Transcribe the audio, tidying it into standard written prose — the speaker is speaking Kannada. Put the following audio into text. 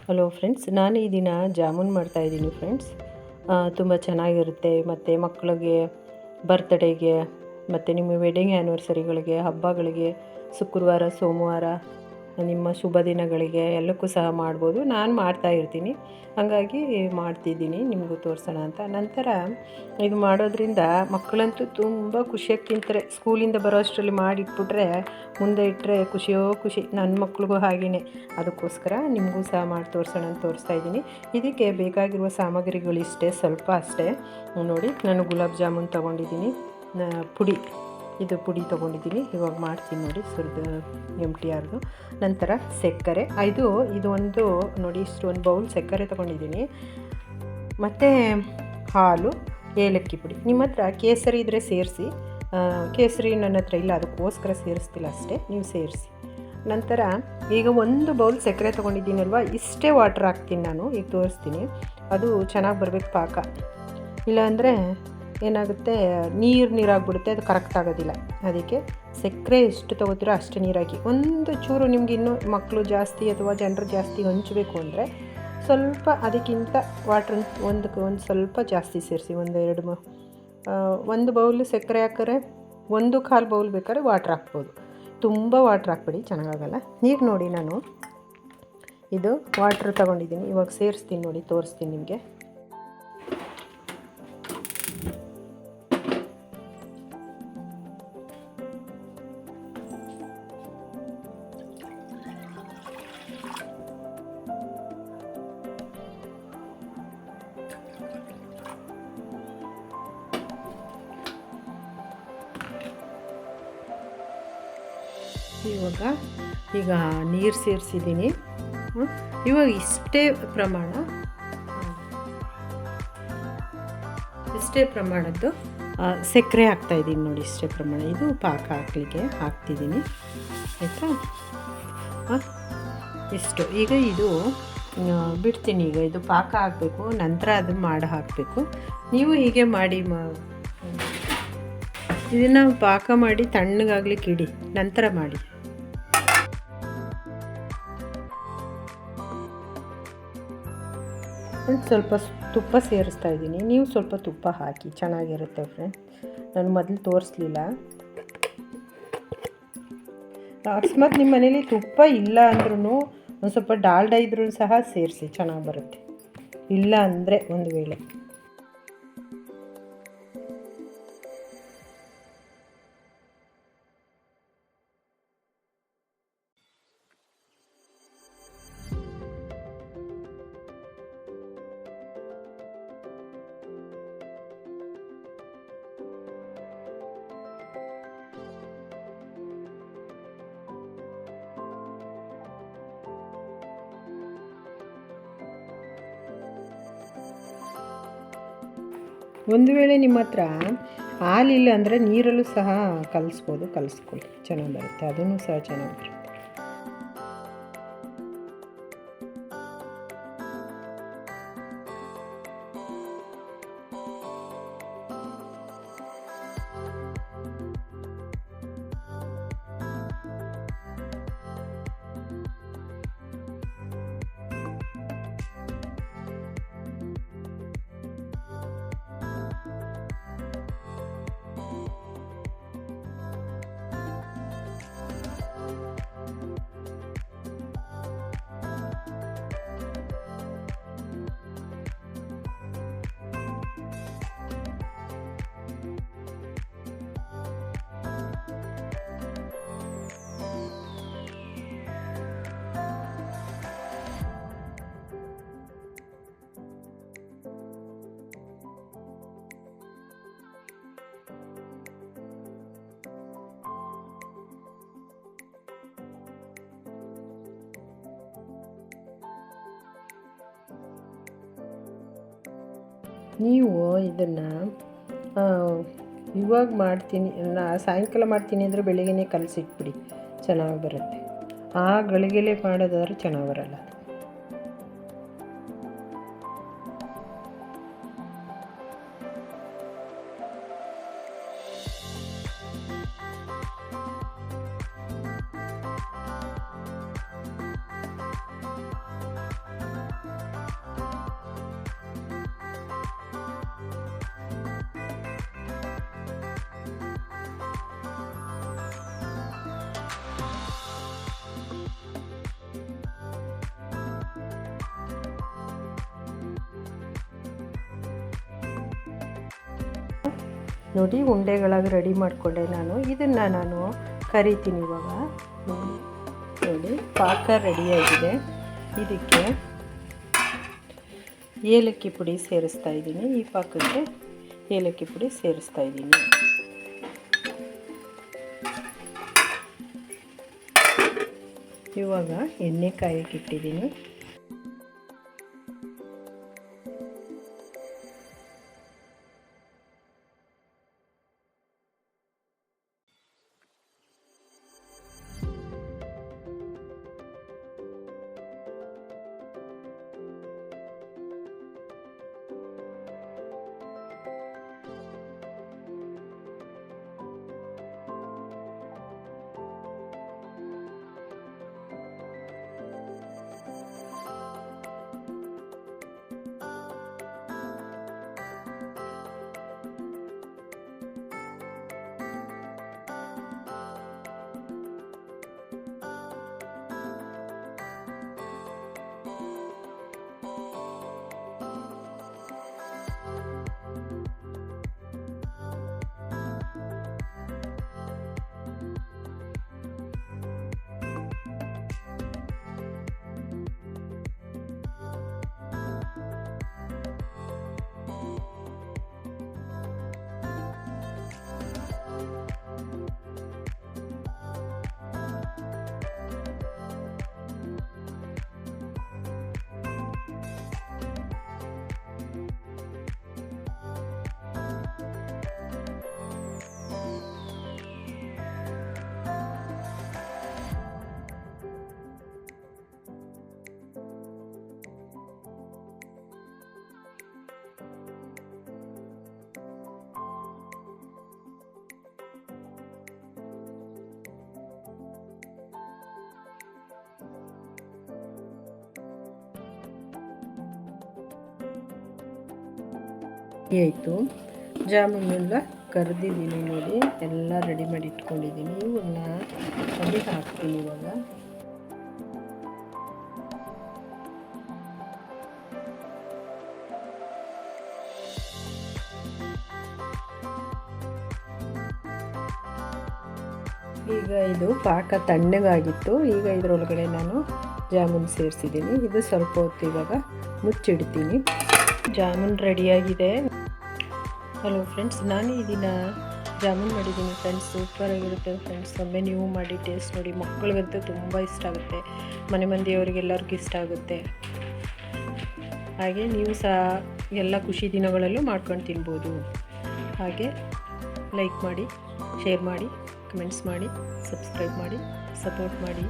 ಹಲೋ ಫ್ರೆಂಡ್ಸ್, ನಾನು ಈ ದಿನ ಜಾಮೂನ್ ಮಾಡ್ತಾಯಿದ್ದೀನಿ ಫ್ರೆಂಡ್ಸ್. ತುಂಬ ಚೆನ್ನಾಗಿರುತ್ತೆ. ಮತ್ತು ಮಕ್ಕಳಿಗೆ ಬರ್ತ್ಡೇಗೆ ಮತ್ತು ನಿಮ್ಮ ವೆಡ್ಡಿಂಗ್ ಆ್ಯನಿವರ್ಸರಿಗಳಿಗೆ, ಹಬ್ಬಗಳಿಗೆ, ಶುಕ್ರವಾರ ಸೋಮವಾರ ನಿಮ್ಮ ಶುಭ ದಿನಗಳಿಗೆ ಎಲ್ಲಕ್ಕೂ ಸಹ ಮಾಡ್ಬೋದು. ನಾನು ಮಾಡ್ತಾಯಿರ್ತೀನಿ, ಹಾಗಾಗಿ ಮಾಡ್ತಿದ್ದೀನಿ ನಿಮಗೂ ತೋರಿಸೋಣ ಅಂತ. ನಂತರ ಇದು ಮಾಡೋದ್ರಿಂದ ಮಕ್ಕಳಂತೂ ತುಂಬ ಖುಷಿಯಾಗಿ ತಿಂತಾರೆ. ಸ್ಕೂಲಿಂದ ಬರೋ ಅಷ್ಟರಲ್ಲಿ ಮಾಡಿಟ್ಬಿಟ್ರೆ ಮುಂದೆ ಇಟ್ಟರೆ ಖುಷಿಯೋ ಖುಷಿ. ನನ್ನ ಮಕ್ಳಿಗೂ ಹಾಗೆಯೇ. ಅದಕ್ಕೋಸ್ಕರ ನಿಮಗೂ ಸಹ ಮಾಡಿ ತೋರಿಸೋಣ ಅಂತ ತೋರಿಸ್ತಾಯಿದ್ದೀನಿ. ಇದಕ್ಕೆ ಬೇಕಾಗಿರುವ ಸಾಮಗ್ರಿಗಳಿಷ್ಟೇ, ಸ್ವಲ್ಪ ಅಷ್ಟೇ. ನೋಡಿ, ನಾನು ಗುಲಾಬ್ ಜಾಮೂನ್ ತೊಗೊಂಡಿದ್ದೀನಿ, ಪುಡಿ ತೊಗೊಂಡಿದ್ದೀನಿ. ಇವಾಗ ಮಾಡ್ತೀನಿ ನೋಡಿ, MTRದು. ನಂತರ ಸಕ್ಕರೆ, ಇದು ಒಂದು ನೋಡಿ, ಒಂದು ಬೌಲ್ ಸಕ್ಕರೆ ತೊಗೊಂಡಿದ್ದೀನಿ. ಮತ್ತು ಹಾಲು, ಏಲಕ್ಕಿ ಪುಡಿ. ನಿಮ್ಮ ಹತ್ರ ಕೇಸರಿ ಇದ್ದರೆ ಸೇರಿಸಿ. ಕೇಸರಿ ನನ್ನ ಹತ್ರ ಇಲ್ಲ, ಅದಕ್ಕೋಸ್ಕರ ಸೇರಿಸ್ತಿಲ್ಲ ಅಷ್ಟೇ, ನೀವು ಸೇರಿಸಿ. ನಂತರ ಈಗ ಒಂದು ಬೌಲ್ ಸಕ್ಕರೆ ತೊಗೊಂಡಿದ್ದೀನಲ್ವ, ಇಷ್ಟೇ ವಾಟ್ರ್ ಹಾಕ್ತೀನಿ ನಾನು. ಈಗ ತೋರಿಸ್ತೀನಿ. ಅದು ಚೆನ್ನಾಗಿ ಬರಬೇಕು ಪಾಕ, ಇಲ್ಲಾಂದರೆ ಏನಾಗುತ್ತೆ, ನೀರಾಗಿಬಿಡುತ್ತೆ, ಅದು ಕರೆಕ್ಟ್ ಆಗೋದಿಲ್ಲ. ಅದಕ್ಕೆ ಸಕ್ಕರೆ ಎಷ್ಟು ತೊಗೋತೀರೋ ಅಷ್ಟು ನೀರಾಕಿ. ಒಂದು ಚೂರು ನಿಮ್ಗೆ ಇನ್ನೂ ಮಕ್ಕಳು ಜಾಸ್ತಿ ಅಥವಾ ಜನರು ಜಾಸ್ತಿ ಹಂಚಬೇಕು ಅಂದರೆ ಸ್ವಲ್ಪ ಅದಕ್ಕಿಂತ ವಾಟ್ರ್ ಒಂದು ಸ್ವಲ್ಪ ಜಾಸ್ತಿ ಸೇರಿಸಿ. ಒಂದು ಬೌಲ್ ಸಕ್ಕರೆ ಹಾಕಿದ್ರೆ 1/4 ಬೌಲ್ ಬೇಕಾದ್ರೆ ವಾಟ್ರ್ ಹಾಕ್ಬೋದು. ತುಂಬ ವಾಟ್ರ್ ಹಾಕ್ಬೇಡಿ, ಚೆನ್ನಾಗಾಗಲ್ಲ. ಈಗ ನೋಡಿ, ನಾನು ಇದು ವಾಟ್ರ್ ತೊಗೊಂಡಿದ್ದೀನಿ. ಇವಾಗ ಸೇರಿಸ್ತೀನಿ ನೋಡಿ, ತೋರಿಸ್ತೀನಿ ನಿಮಗೆ. ಈಗ ನೀರು ಸೇರಿಸಿದ್ದೀನಿ. ಇವಾಗ ಇಷ್ಟೇ ಪ್ರಮಾಣದ್ದು ಸಕ್ಕರೆ ಹಾಕ್ತಾಯಿದ್ದೀನಿ ನೋಡಿ. ಇಷ್ಟೇ ಪ್ರಮಾಣ, ಇದು ಪಾಕ ಹಾಕಲಿಕ್ಕೆ ಹಾಕ್ತಿದ್ದೀನಿ, ಆಯಿತಾ? ಇಷ್ಟು. ಈಗ ಇದು ಬಿಡ್ತೀನಿ. ಈಗ ಇದು ಪಾಕ ಹಾಕಬೇಕು, ನಂತರ ಅದು ಮಾಡಿ ಹಾಕಬೇಕು. ನೀವು ಹೀಗೆ ಮಾಡಿ, ಇದನ್ನು ಪಾಕ ಮಾಡಿ ತಣ್ಣಗಾಗ್ಲಿಕ್ಕೆ ಇಡಿ, ನಂತರ ಮಾಡಿ. ಸ್ವಲ್ಪ ತುಪ್ಪ ಸೇರಿಸ್ತಾ ಇದ್ದೀನಿ. ನೀವು ಸ್ವಲ್ಪ ತುಪ್ಪ ಹಾಕಿ, ಚೆನ್ನಾಗಿರುತ್ತೆ ಫ್ರೆಂಡ್. ನಾನು ಮೊದಲು ತೋರಿಸ್ಲಿಲ್ಲ. ಅಕಸ್ಮಾತ್ ನಿಮ್ಮ ಮನೇಲಿ ತುಪ್ಪ ಇಲ್ಲ ಅಂದ್ರೂ ಒಂದು ಸ್ವಲ್ಪ ಡಾಲ್ಡಾ ಇದ್ರೂ ಸಹ ಸೇರಿಸಿ, ಚೆನ್ನಾಗಿ ಬರುತ್ತೆ. ಇಲ್ಲ ಅಂದರೆ ಒಂದು ವೇಳೆ ಒಂದು ವೇಳೆ ನಿಮ್ಮ ಹತ್ರ ಹಾಲಿಲ್ಲ ಅಂದರೆ ನೀರಲ್ಲೂ ಸಹ ಕಲಿಸ್ಕೊಳ್ಳಿ, ಚೆನ್ನಾಗಿ ಬರುತ್ತೆ. ಅದನ್ನು ಸಹ ಚೆನ್ನಾಗಿ ಬರುತ್ತೆ. ನೀವು ಇದನ್ನು ಇವಾಗ ಮಾಡ್ತೀನಿ, ಸಾಯಂಕಾಲ ಮಾಡ್ತೀನಿ ಅಂದರೆ ಬೆಳಿಗ್ಗೆನೇ ಕಲಸಿಟ್ಬಿಡಿ, ಚೆನ್ನಾಗಿ ಬರುತ್ತೆ. ಆ ಗಳಿಗೆಲೆ ಮಾಡೋದಾದ್ರೆ ಚೆನ್ನಾಗಿ ಬರಲ್ಲ. ನೋಡಿ ಉಂಡೆಗಳಾಗಿ ರೆಡಿ ಮಾಡಿಕೊಂಡೆ ನಾನು. ಇದನ್ನು ನಾನು ಕರಿತೀನಿ ಇವಾಗ. ನೋಡಿ ಪಾಕ ರೆಡಿಯಾಗಿದೆ. ಇದಕ್ಕೆ ಏಲಕ್ಕಿ ಪುಡಿ ಸೇರಿಸ್ತಾ ಇದ್ದೀನಿ. ಈ ಪಾಕಕ್ಕೆ ಏಲಕ್ಕಿ ಪುಡಿ ಸೇರಿಸ್ತಾ ಇದ್ದೀನಿ. ಇವಾಗ ಎಣ್ಣೆ ಕಾಯಕ್ಕೆ ಇಟ್ಟಿದ್ದೀನಿ. ಆಯಿತು. ಜಾಮೂನೆಲ್ಲ ಕರೆದಿದ್ದೀನಿ ನೋಡಿ, ಎಲ್ಲ ರೆಡಿ ಮಾಡಿ ಇಟ್ಕೊಂಡಿದ್ದೀನಿ. ಇವನ್ನ ಅಲ್ಲಿ ಹಾಕ್ತೀನಿ ಇವಾಗ. ಈಗ ಇದು ಪಾಕ ತಣ್ಣಗಾಗಿತ್ತು. ಈಗ ಇದರೊಳಗಡೆ ನಾನು ಜಾಮೂನ್ ಸೇರಿಸಿದ್ದೀನಿ. ಇದು ಸ್ವಲ್ಪ ಹೊತ್ತು ಇವಾಗ ಮುಚ್ಚಿಡ್ತೀನಿ. ಜಾಮೂನ್ ರೆಡಿಯಾಗಿದೆ. ಹಲೋ ಫ್ರೆಂಡ್ಸ್, ನಾನು ಇದನ್ನು ಜಾಮೂನ್ ಮಾಡಿದ್ದೀನಿ ಫ್ರೆಂಡ್ಸ್. ಸೂಪರಾಗಿರುತ್ತೆ ಫ್ರೆಂಡ್ಸ್. ಒಮ್ಮೆ ನೀವು ಮಾಡಿ ಟೇಸ್ಟ್ ನೋಡಿ. ಮಕ್ಕಳಿಗಂತೂ ತುಂಬ ಇಷ್ಟ ಆಗುತ್ತೆ, ಮನೆ ಮಂದಿಯವರಿಗೆಲ್ಲರಿಗೂ ಇಷ್ಟ ಆಗುತ್ತೆ. ಹಾಗೆ ನೀವು ಸಹ ಎಲ್ಲ ಖುಷಿ ದಿನಗಳಲ್ಲೂ ಮಾಡ್ಕೊಂಡು ತಿನ್ಬೋದು. ಹಾಗೆ ಲೈಕ್ ಮಾಡಿ, ಶೇರ್ ಮಾಡಿ, ಕಮೆಂಟ್ಸ್ ಮಾಡಿ, ಸಬ್ಸ್ಕ್ರೈಬ್ ಮಾಡಿ, ಸಪೋರ್ಟ್ ಮಾಡಿ.